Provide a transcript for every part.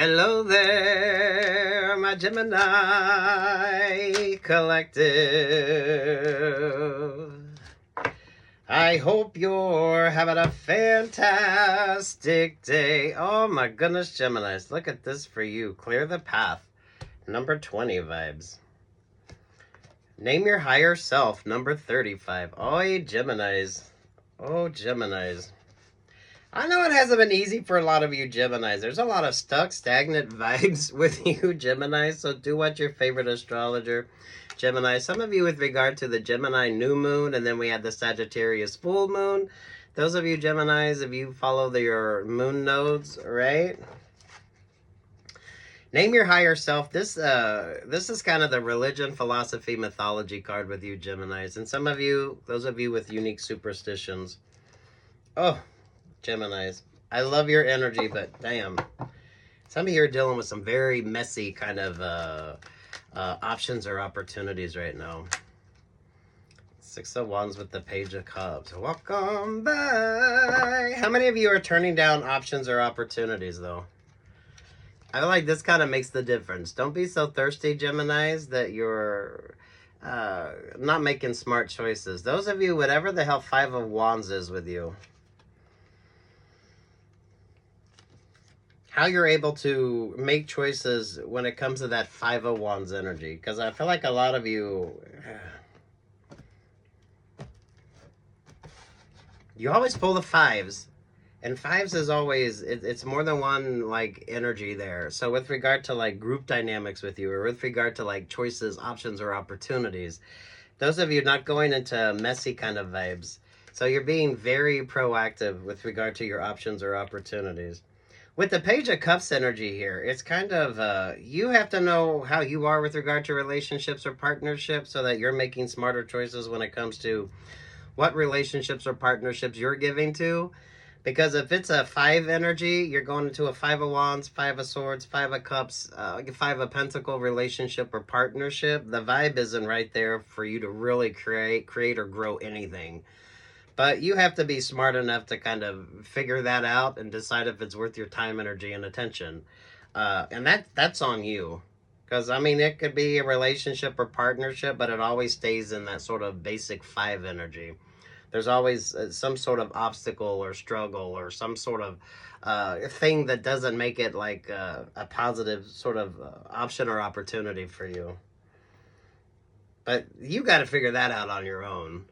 Hello there, my Gemini collective. I hope you're having a fantastic day. Oh my goodness, Geminis, look at this for you. Clear the path. Number 20 vibes. Name your higher self. Number 35. Oh, Geminis. Oh, Geminis. I know it hasn't been easy for a lot of you Geminis. There's a lot of stuck, stagnant vibes with you Geminis. So do what your favorite astrologer, Gemini. Some of you with regard to the Gemini new moon, and then we had the Sagittarius full moon. Those of you Geminis, if you follow your moon nodes, right? Name your higher self. This is kind of the religion, philosophy, mythology card with you Geminis. And some of you, those of you with unique superstitions. Oh, Geminis, I love your energy, but damn, some of you are dealing with some very messy kind of options or opportunities right now. 6 of Wands with the Page of Cups. Welcome back. How many of you are turning down options or opportunities, though? I feel like this kind of makes the difference. Don't be so thirsty, Geminis, that you're not making smart choices. Those of you, whatever the hell 5 of Wands is with you, how you're able to make choices when it comes to that 5 of Wands energy. Because I feel like a lot of you, you always pull the 5s. And 5s is always, it's more than one, like, energy there. So with regard to, like, group dynamics with you, or with regard to, like, choices, options, or opportunities, those of you not going into messy kind of vibes. So you're being very proactive with regard to your options or opportunities. With the Page of Cups energy here, it's kind of, you have to know how you are with regard to relationships or partnerships so that you're making smarter choices when it comes to what relationships or partnerships you're giving to. Because if it's a 5 energy, you're going into a 5 of Wands, 5 of Swords, 5 of Cups, 5 of Pentacle relationship or partnership. The vibe isn't right there for you to really create or grow anything. But you have to be smart enough to kind of figure that out and decide if it's worth your time, energy, and attention. And that's on you. Because, I mean, it could be a relationship or partnership, but it always stays in that sort of basic 5 energy. There's always some sort of obstacle or struggle or some sort of thing that doesn't make it like a positive sort of option or opportunity for you. But you got to figure that out on your own.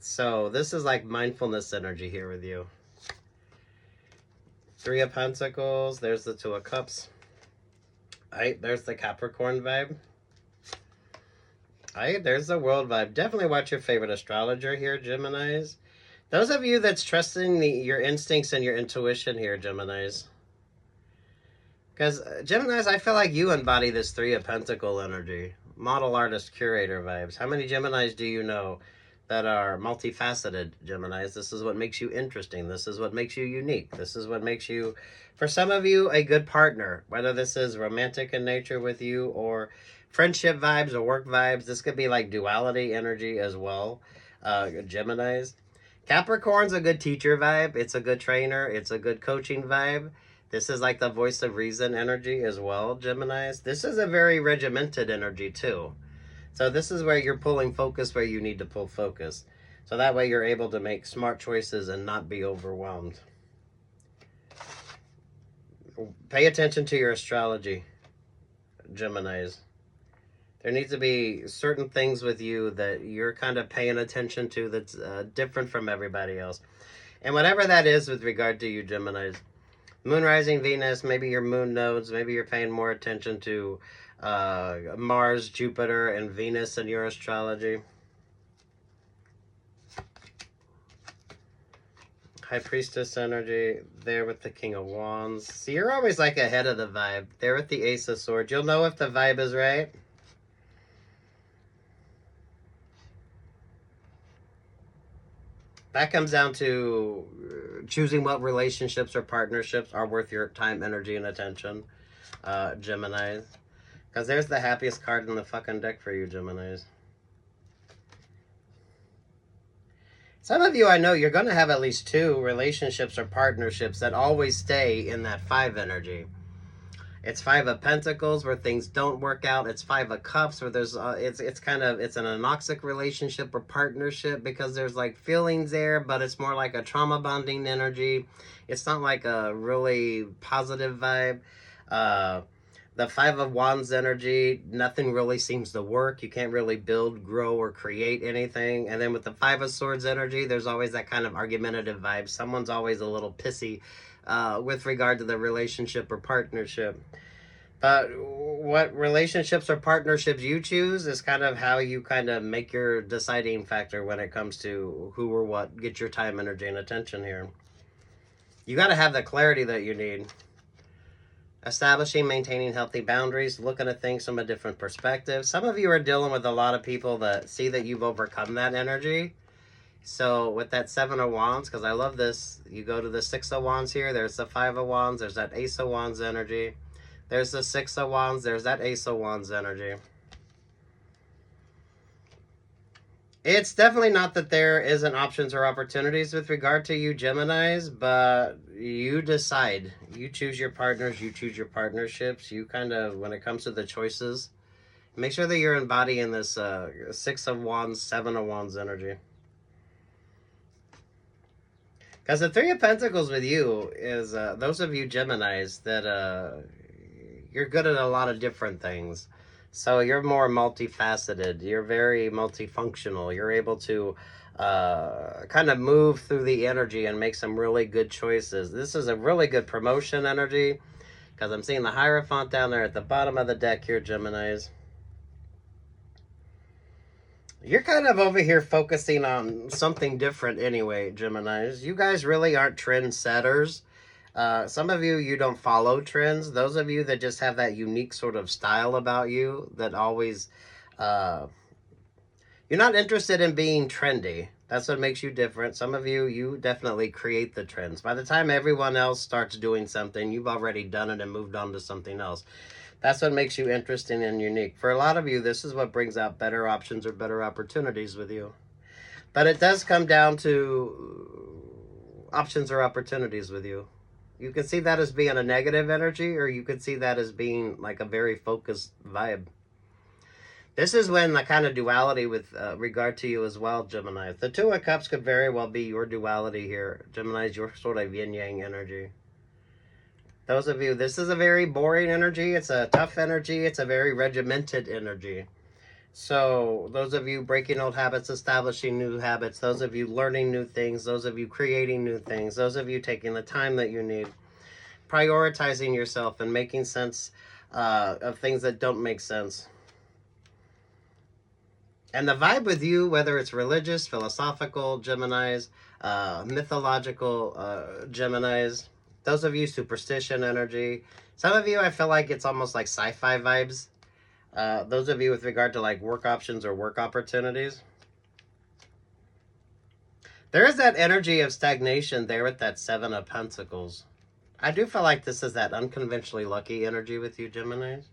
So this is like mindfulness energy here with you. 3 of Pentacles. There's the 2 of Cups. All right, there's the Capricorn vibe. All right, there's the World vibe. Definitely watch your favorite astrologer here, Geminis. Those of you that's trusting your instincts and your intuition here, Geminis. Because, Geminis, I feel like you embody this 3 of Pentacle energy. Model artist curator vibes. How many Geminis do you know that are multifaceted Geminis? This is what makes you interesting. This is what makes you unique. This is what makes you, for some of you, a good partner. Whether this is romantic in nature with you or friendship vibes or work vibes. This could be like duality energy as well. Geminis. Capricorn's a good teacher vibe. It's a good trainer. It's a good coaching vibe. This is like the voice of reason energy as well, Geminis. This is a very regimented energy too. So this is where you're pulling focus where you need to pull focus. So that way you're able to make smart choices and not be overwhelmed. Pay attention to your astrology, Geminis. There needs to be certain things with you that you're kind of paying attention to that's different from everybody else. And whatever that is with regard to you, Geminis. Moon rising Venus, maybe your moon nodes, maybe you're paying more attention to Mars, Jupiter, and Venus in your astrology. High Priestess energy, there with the King of Wands. See, you're always like ahead of the vibe. There with the Ace of Swords. You'll know if the vibe is right. That comes down to choosing what relationships or partnerships are worth your time, energy, and attention, Geminis. Because there's the happiest card in the fucking deck for you, Geminis. Some of you, I know, you're going to have at least 2 relationships or partnerships that always stay in that 5 energy. It's Five of Pentacles where things don't work out. It's Five of Cups where there's it's kind of, it's an anoxic relationship or partnership because there's like feelings there, but it's more like a trauma bonding energy. It's not like a really positive vibe. The Five of Wands energy, nothing really seems to work. You can't really build, grow, or create anything. And then with the Five of Swords energy, there's always that kind of argumentative vibe. Someone's always a little pissy with regard to the relationship or partnership. But what relationships or partnerships you choose is kind of how you kind of make your deciding factor when it comes to who or what gets your time, energy, and attention here. You got to have the clarity that you need. Establishing, maintaining healthy boundaries, looking at things from a different perspective. Some of you are dealing with a lot of people that see that you've overcome that energy. So with that Seven of Wands, because I love this, you go to the Six of Wands here, there's the Five of Wands, there's that Ace of Wands energy. There's the Six of Wands, there's that Ace of Wands energy. It's definitely not that there isn't options or opportunities with regard to you Geminis, but you decide. You choose your partners, you choose your partnerships. You kind of, when it comes to the choices, make sure that you're embodying this Six of Wands, Seven of Wands energy. Because the Three of Pentacles with you is those of you Geminis that you're good at a lot of different things. So you're more multifaceted. You're very multifunctional. You're able to kind of move through the energy and make some really good choices. This is a really good promotion energy because I'm seeing the Hierophant down there at the bottom of the deck here, Geminis. You're kind of over here focusing on something different anyway, Geminis. You guys really aren't trendsetters. Some of you, you don't follow trends. Those of you that just have that unique sort of style about you that always, you're not interested in being trendy. That's what makes you different. Some of you, you definitely create the trends. By the time everyone else starts doing something, you've already done it and moved on to something else. That's what makes you interesting and unique. For a lot of you, this is what brings out better options or better opportunities with you. But it does come down to options or opportunities with you. You can see that as being a negative energy, or you could see that as being like a very focused vibe. This is when the kind of duality with regard to you as well, Gemini. The Two of Cups could very well be your duality here. Gemini is your sort of yin-yang energy. Those of you, this is a very boring energy. It's a tough energy. It's a very regimented energy. So those of you breaking old habits, establishing new habits, those of you learning new things, those of you creating new things, those of you taking the time that you need, prioritizing yourself and making sense of things that don't make sense. And the vibe with you, whether it's religious, philosophical Geminis, mythological Geminis, those of you superstition energy, some of you I feel like it's almost like sci-fi vibes. Those of you with regard to like work options or work opportunities. There is that energy of stagnation there with that Seven of Pentacles. I do feel like this is that unconventionally lucky energy with you, Geminis.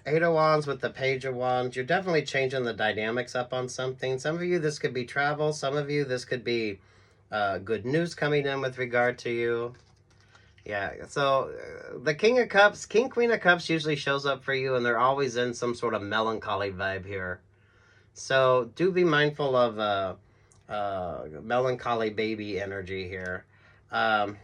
Eight of Wands with the Page of Wands. You're definitely changing the dynamics up on something. Some of you, this could be travel. Some of you, this could be good news coming in with regard to you. Yeah, so the King of Cups, King, Queen of Cups usually shows up for you, and they're always in some sort of melancholy vibe here. So do be mindful of melancholy baby energy here. Oh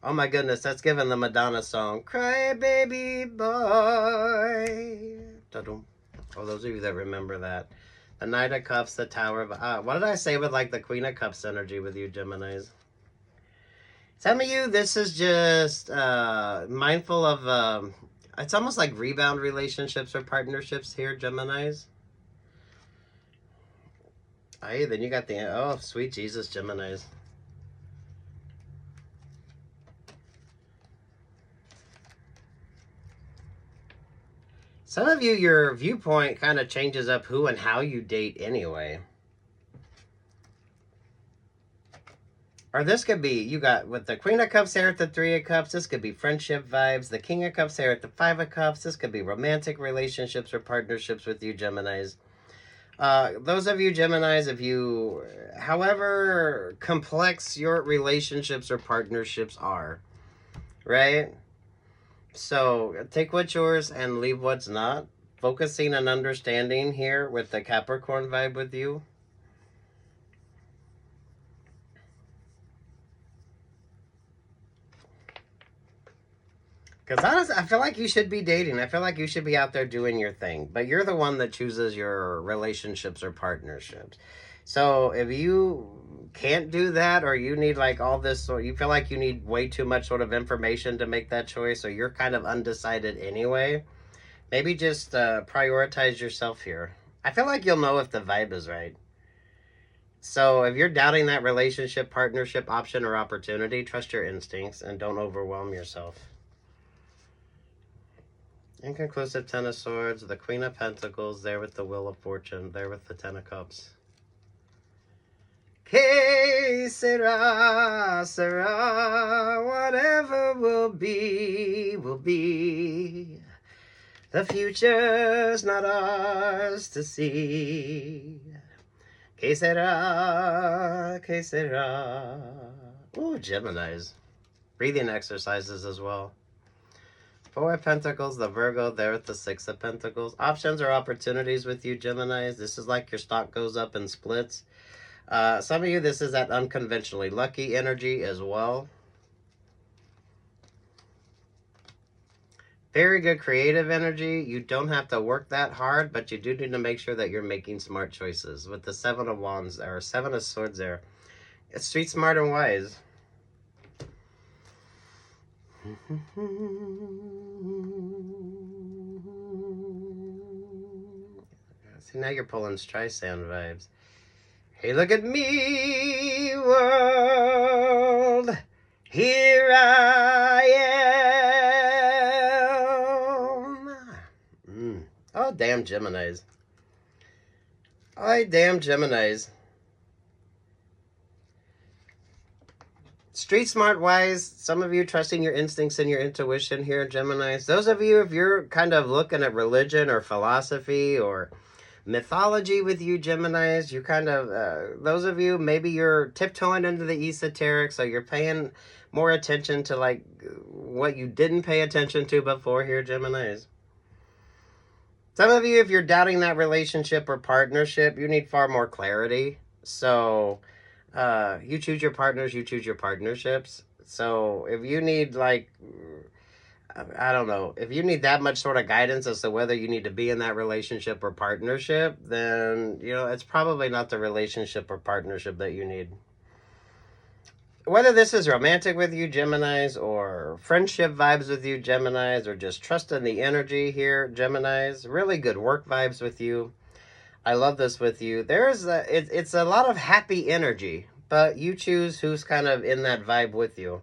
my goodness, that's giving the Madonna song, Cry Baby Boy. Oh, those of you that remember that. The Knight of Cups, the Tower of... what did I say with like the Queen of Cups energy with you, Geminis? Some of you, this is just mindful of... it's almost like rebound relationships or partnerships here, Geminis. Hey, then you got the... Oh, sweet Jesus, Geminis. Some of you, your viewpoint kind of changes up who and how you date anyway. Or this could be, you got with the Queen of Cups here at the Three of Cups, this could be friendship vibes. The King of Cups here at the Five of Cups, this could be romantic relationships or partnerships with you, Geminis. Those of you Geminis, if you, however complex your relationships or partnerships are, right? So take what's yours and leave what's not. Focusing on understanding here with the Capricorn vibe with you. Because honestly, I feel like you should be dating. I feel like you should be out there doing your thing. But you're the one that chooses your relationships or partnerships. So if you can't do that, or you need like all this, or you feel like you need way too much sort of information to make that choice, or you're kind of undecided anyway, maybe just prioritize yourself here. I feel like you'll know if the vibe is right. So if you're doubting that relationship, partnership, option, or opportunity, trust your instincts and don't overwhelm yourself. Inconclusive Ten of Swords, the Queen of Pentacles, there with the Wheel of Fortune, there with the Ten of Cups. Que sera, sera, whatever will be, will be. The future's not ours to see. Que sera, que sera. Ooh, Geminis. Breathing exercises as well. Four of Pentacles, the Virgo, there with the Six of Pentacles. Options or opportunities with you, Geminis. This is like your stock goes up and splits. Some of you, this is that unconventionally lucky energy as well. Very good creative energy. You don't have to work that hard, but you do need to make sure that you're making smart choices. With the Seven of Wands, or Seven of Swords there. It's street smart and wise. See, now you're pulling Streisand vibes. Hey, look at me, world. Here I am. Oh, damn Geminis. Oh, damn Geminis. Street smart wise, some of you trusting your instincts and your intuition here, Geminis. Those of you, if you're kind of looking at religion or philosophy or mythology with you, Geminis, you kind of, those of you, maybe you're tiptoeing into the esoteric, so you're paying more attention to like what you didn't pay attention to before here, Geminis. Some of you, if you're doubting that relationship or partnership, you need far more clarity. So you choose your partners, you choose your partnerships. So if you need like, I don't know, if you need that much sort of guidance as to whether you need to be in that relationship or partnership, then, you know, it's probably not the relationship or partnership that you need. Whether this is romantic with you, Geminis, or friendship vibes with you, Geminis, or just trust in the energy here, Geminis, really good work vibes with you. I love this with you. It's a lot of happy energy, but you choose who's kind of in that vibe with you.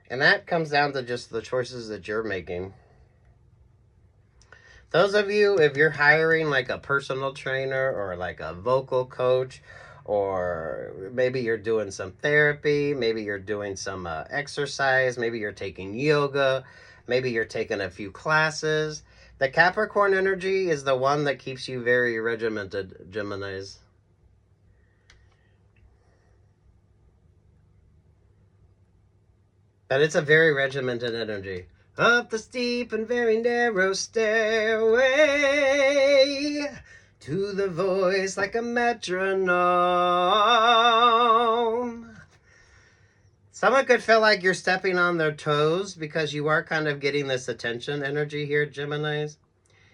And that comes down to just the choices that you're making. Those of you, if you're hiring like a personal trainer or like a vocal coach, or maybe you're doing some therapy, maybe you're doing some exercise, maybe you're taking yoga, maybe you're taking a few classes. The Capricorn energy is the one that keeps you very regimented, Geminis. But it's a very regimented energy. Up the steep and very narrow stairway to the voice like a metronome. Someone could feel like you're stepping on their toes because you are kind of getting this attention energy here, Geminis.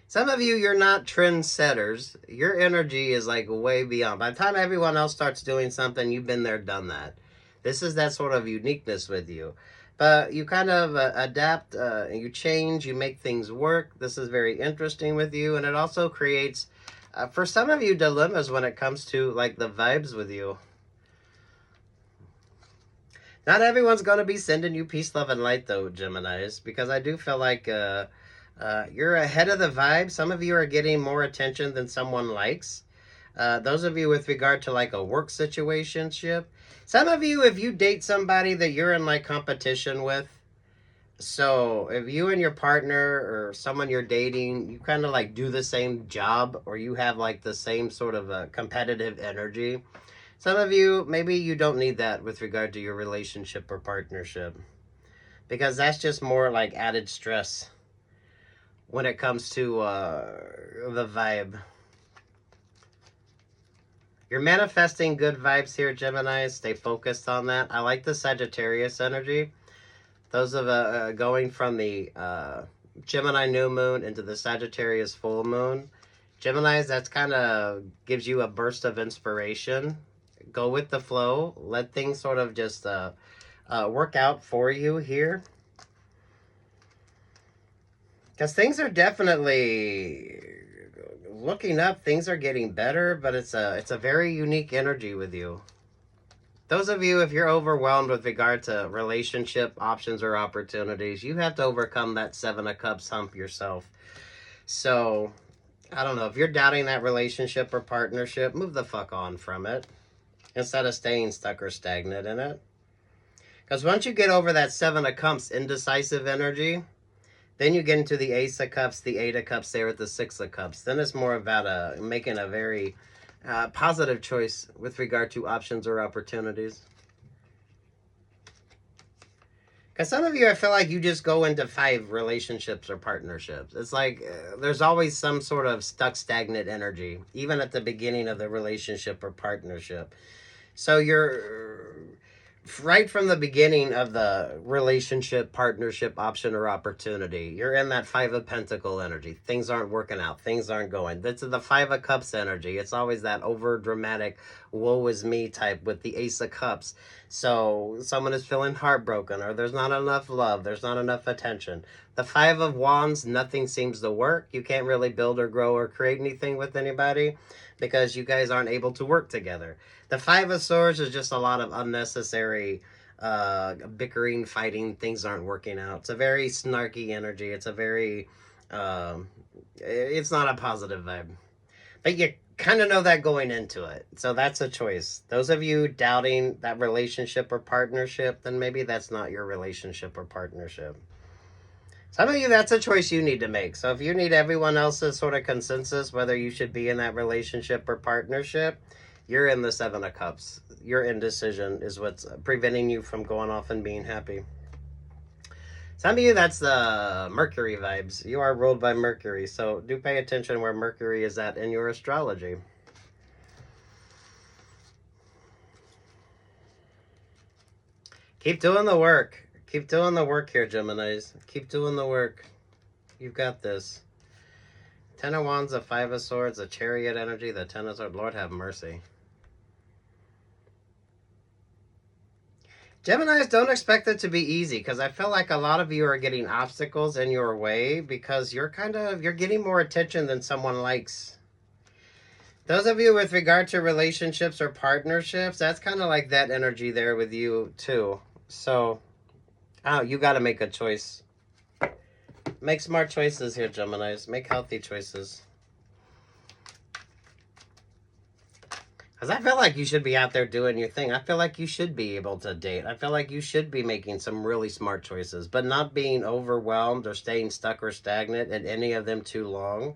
Some of you, you're not trendsetters. Your energy is like way beyond. By the time everyone else starts doing something, you've been there, done that. This is that sort of uniqueness with you. But you kind of adapt, you change, you make things work. This is very interesting with you. And it also creates, for some of you, dilemmas when it comes to like the vibes with you. Not everyone's going to be sending you peace, love, and light, though, Geminis, because I do feel like you're ahead of the vibe. Some of you are getting more attention than someone likes. Those of you with regard to like a work situationship. Some of you, if you date somebody that you're in like competition with, So if you and your partner or someone you're dating, you kind of like do the same job, or you have like the same sort of a competitive energy. Some of you, maybe you don't need that with regard to your relationship or partnership, because that's just more like added stress when it comes to the vibe. You're manifesting good vibes here, Gemini. Stay focused on that. I like the Sagittarius energy. Those of going from the Gemini new moon into the Sagittarius full moon. Geminis, that's kind of gives you a burst of inspiration. Go with the flow. Let things sort of just work out for you here. Because things are definitely looking up. Things are getting better, but it's a very unique energy with you. Those of you, if you're overwhelmed with regard to relationship options or opportunities, you have to overcome that Seven of Cups hump yourself. So, I don't know. If you're doubting that relationship or partnership, move the fuck on from it instead of staying stuck or stagnant in it. Because once you get over that Seven of Cups indecisive energy, then you get into the Ace of Cups, the Eight of Cups there with the Six of Cups. Then it's more about making a very positive choice with regard to options or opportunities. Because some of you, I feel like you just go into 5 relationships or partnerships. It's like there's always some sort of stuck, stagnant energy, even at the beginning of the relationship or partnership. So you're right from the beginning of the relationship, partnership, option, or opportunity. You're in that 5 of Pentacle energy. Things aren't working out. Things aren't going. That's the 5 of Cups energy. It's always that over dramatic, woe is me type with the Ace of Cups. So someone is feeling heartbroken, or there's not enough love. There's not enough attention. The 5 of Wands, nothing seems to work. You can't really build or grow or create anything with anybody because you guys aren't able to work together. The 5 of Swords is just a lot of unnecessary bickering, fighting. Things aren't working out. It's a very snarky energy. It's a very, it's not a positive vibe. But you kind of know that going into it. So that's a choice. Those of you doubting that relationship or partnership, then maybe that's not your relationship or partnership. Some of you, that's a choice you need to make. So if you need everyone else's sort of consensus, whether you should be in that relationship or partnership, you're in the 7 of Cups. Your indecision is what's preventing you from going off and being happy. Some of you, that's the Mercury vibes. You are ruled by Mercury, so do pay attention where Mercury is at in your astrology. Keep doing the work. Keep doing the work here, Geminis. Keep doing the work. You've got this. 10 of Wands, the 5 of Swords, the Chariot energy, the 10 of Swords. Lord have mercy. Geminis, don't expect it to be easy, because I feel like a lot of you are getting obstacles in your way because you're getting more attention than someone likes. Those of you with regard to relationships or partnerships, that's kind of like that energy there with you too. So, you got to make a choice. Make smart choices here, Geminis. Make healthy choices. Because I feel like you should be out there doing your thing. I feel like you should be able to date. I feel like you should be making some really smart choices, but not being overwhelmed or staying stuck or stagnant in any of them too long.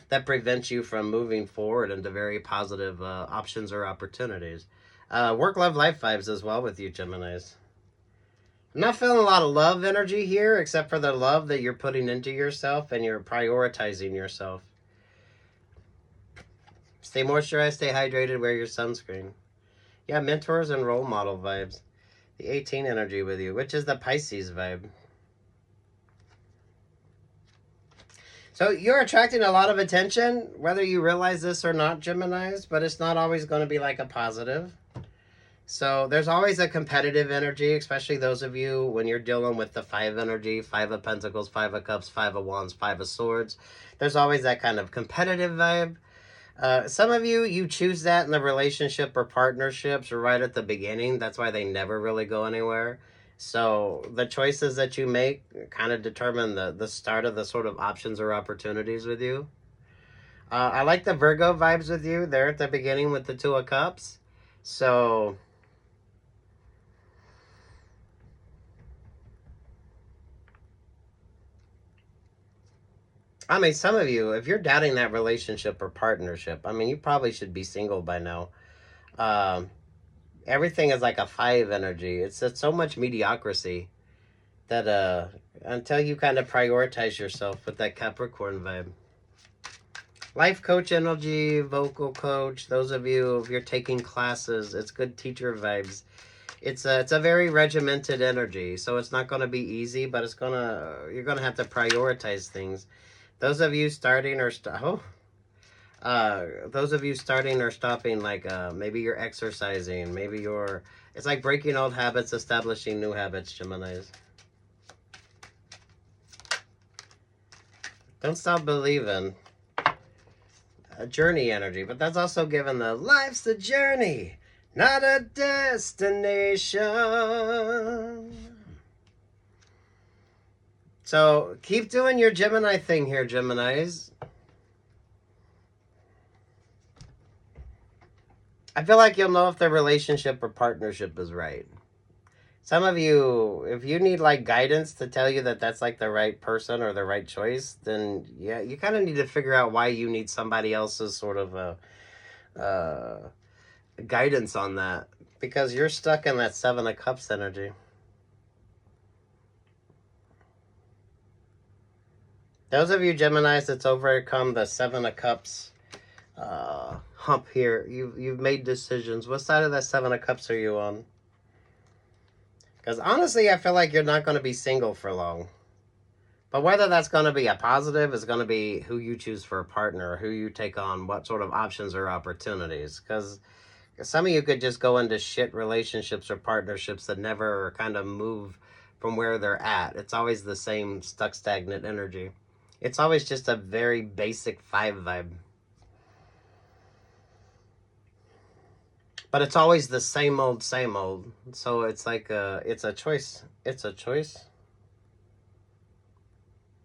That prevents you from moving forward into very positive options or opportunities. Work, love, life vibes as well with you, Geminis. I'm not feeling a lot of love energy here, except for the love that you're putting into yourself and you're prioritizing yourself. Stay moisturized, stay hydrated, wear your sunscreen. Yeah, mentors and role model vibes. The 18 energy with you, which is the Pisces vibe. So you're attracting a lot of attention, whether you realize this or not, Geminis, but it's not always going to be like a positive. So there's always a competitive energy, especially those of you when you're dealing with the 5 energy, 5 of Pentacles, 5 of Cups, 5 of Wands, 5 of Swords. There's always that kind of competitive vibe. Some of you choose that in the relationship or partnerships right at the beginning. That's why they never really go anywhere. So the choices that you make kind of determine the start of the sort of options or opportunities with you. I like the Virgo vibes with you there at the beginning with the 2 of Cups. So I mean, some of you, if you're doubting that relationship or partnership, I mean, you probably should be single by now. Um, Everything is like a 5 energy. It's so much mediocrity that until you kind of prioritize yourself with that Capricorn vibe. Life coach energy, vocal coach. Those of you, if you're taking classes, it's good teacher vibes. It's a very regimented energy, so it's not going to be easy, but you're gonna have to prioritize things. Those of you starting or those of you starting or stopping, like maybe you're exercising, maybe it's like breaking old habits, establishing new habits, Geminis. Don't stop believing. A journey energy, but that's also given the life's a journey, not a destination. So keep doing your Gemini thing here, Geminis. I feel like you'll know if the relationship or partnership is right. Some of you, if you need like guidance to tell you that that's like the right person or the right choice, then yeah, you kind of need to figure out why you need somebody else's sort of guidance on that, because you're stuck in that 7 of Cups energy. Those of you Geminis that's overcome the 7 of Cups hump here, you've made decisions. What side of that 7 of Cups are you on? Because honestly, I feel like you're not going to be single for long. But whether that's going to be a positive is going to be who you choose for a partner, who you take on, what sort of options or opportunities. Because some of you could just go into shit relationships or partnerships that never kind of move from where they're at. It's always the same stuck, stagnant energy. It's always just a very basic 5 vibe. But it's always the same old, same old. So it's like it's a choice. It's a choice.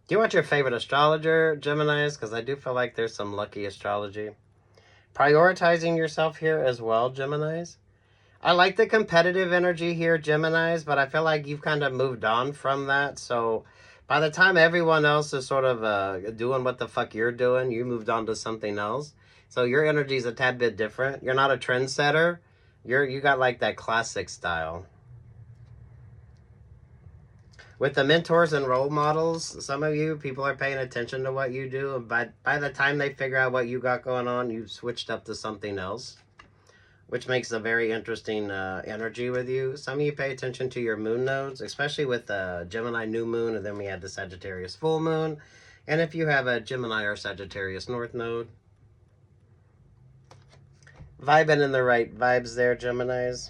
Do you want your favorite astrologer, Geminis? Because I do feel like there's some lucky astrology. Prioritizing yourself here as well, Geminis. I like the competitive energy here, Geminis, but I feel like you've kind of moved on from that. So by the time everyone else is sort of doing what the fuck you're doing, you moved on to something else. So your energy is a tad bit different. You're not a trendsetter. You got like that classic style. With the mentors and role models, some of you, people are paying attention to what you do. But by the time they figure out what you got going on, you've switched up to something else, which makes a very interesting energy with you. Some of you pay attention to your moon nodes, especially with the Gemini new moon, and then we have the Sagittarius full moon. And if you have a Gemini or Sagittarius north node. Vibing in the right vibes there, Geminis.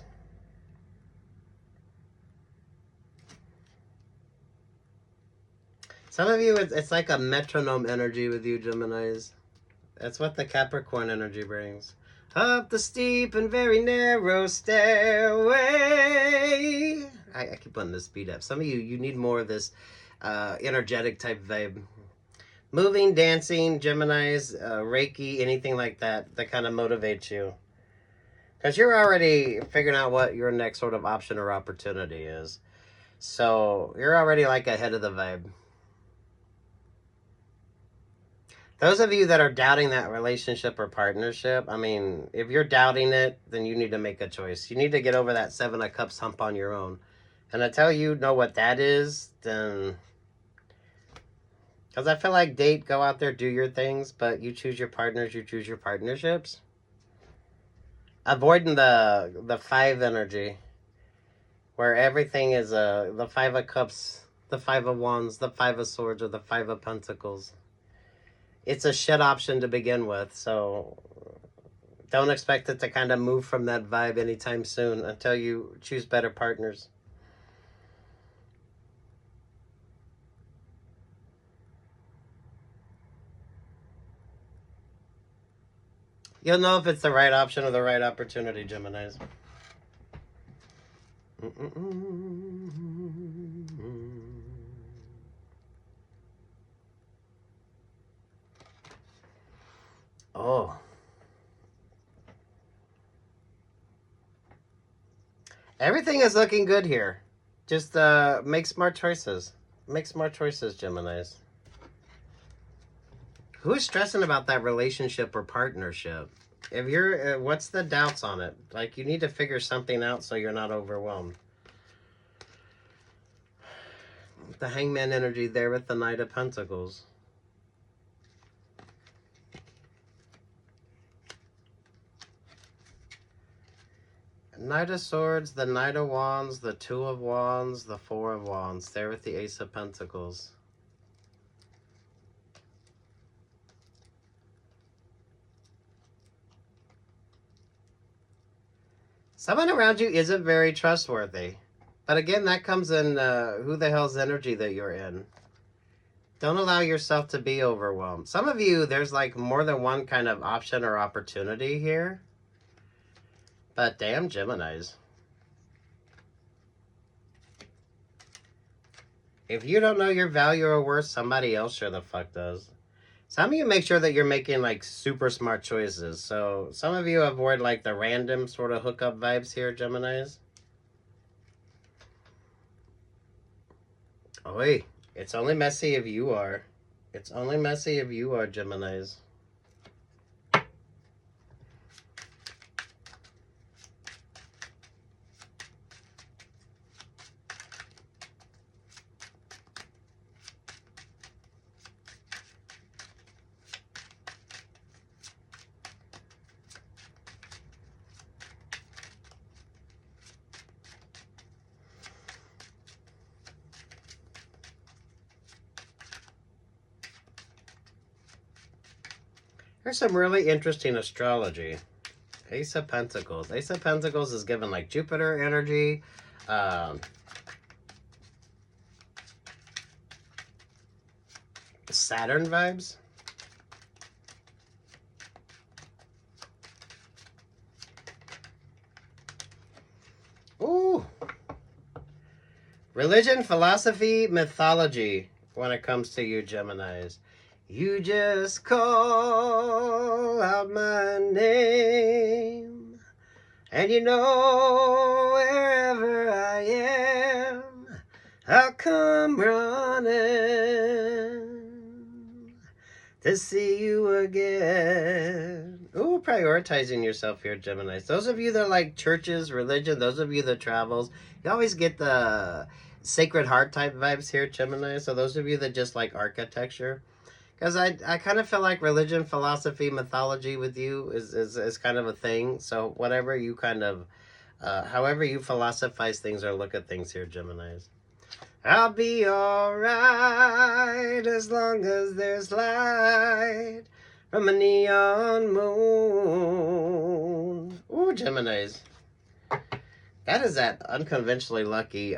Some of you, it's like a metronome energy with you, Geminis. That's what the Capricorn energy brings. Up the steep and very narrow stairway. I keep putting the speed up. Some of you need more of this energetic type vibe. Moving, dancing, Geminis, Reiki, anything like that kind of motivates you. Because you're already figuring out what your next sort of option or opportunity is. So you're already like ahead of the vibe. Those of you that are doubting that relationship or partnership, I mean, if you're doubting it, then you need to make a choice. You need to get over that 7 of Cups hump on your own. And until you know what that is, then... Because I feel like go out there, do your things, but you choose your partners, you choose your partnerships. Avoiding the 5 energy, where everything is the 5 of Cups, the 5 of Wands, the 5 of Swords, or the 5 of Pentacles. It's a shit option to begin with, so don't expect it to kind of move from that vibe anytime soon until you choose better partners. You'll know if it's the right option or the right opportunity, Geminis. Oh. Everything is looking good here. Just make smart choices. Make smart choices, Geminis. Who's stressing about that relationship or partnership? If you're, what's the doubts on it? Like, you need to figure something out so you're not overwhelmed. The Hangman energy there with the Knight of Pentacles. Knight of Swords, the Knight of Wands, the Two of Wands, the Four of Wands. There with the Ace of Pentacles. Someone around you isn't very trustworthy. But again, that comes in who the hell's energy that you're in. Don't allow yourself to be overwhelmed. Some of you, there's like more than one kind of option or opportunity here. But damn, Geminis. If you don't know your value or worth, somebody else sure the fuck does. Some of you make sure that you're making like super smart choices. So some of you avoid like the random sort of hookup vibes here, Geminis. Oi, it's only messy if you are. It's only messy if you are, Geminis. There's some really interesting astrology. Ace of Pentacles. Ace of Pentacles is given like Jupiter energy. Saturn vibes. Ooh. Religion, philosophy, mythology when it comes to you, Geminis. You just call out my name, and you know wherever I am, I'll come running to see you again. Ooh, prioritizing yourself here, Geminis. Those of you that like churches, religion, those of you that travels, you always get the Sacred Heart type vibes here, Gemini. So those of you that just like architecture, because I kind of feel like religion, philosophy, mythology with you is kind of a thing. So whatever you kind of, however you philosophize things or look at things here, Geminis. I'll be alright as long as there's light from a neon moon. Ooh, Geminis. That is that unconventionally lucky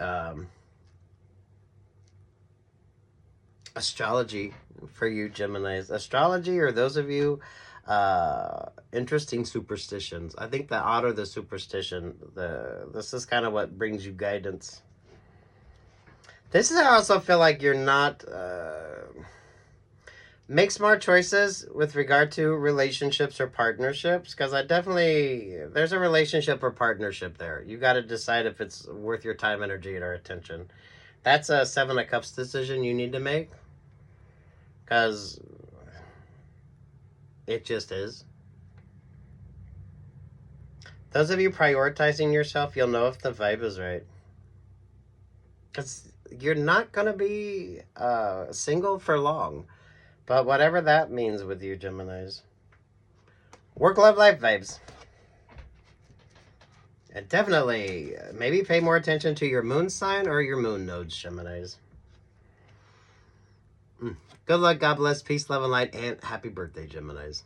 astrology for you, Geminis. Astrology, or those of you interesting superstitions. I think the odd or the superstition, this is kind of what brings you guidance. This is I also feel like you're not make smart choices with regard to relationships or partnerships, because there's a relationship or partnership there. You got to decide if it's worth your time, energy, or attention. That's a 7 of Cups decision you need to make, because it just is. Those of you prioritizing yourself, you'll know if the vibe is right. Because you're not going to be single for long. But whatever that means with you, Geminis. Work, love, life vibes. And definitely, maybe pay more attention to your moon sign or your moon nodes, Geminis. Good luck, God bless, peace, love, and light, and happy birthday, Geminis.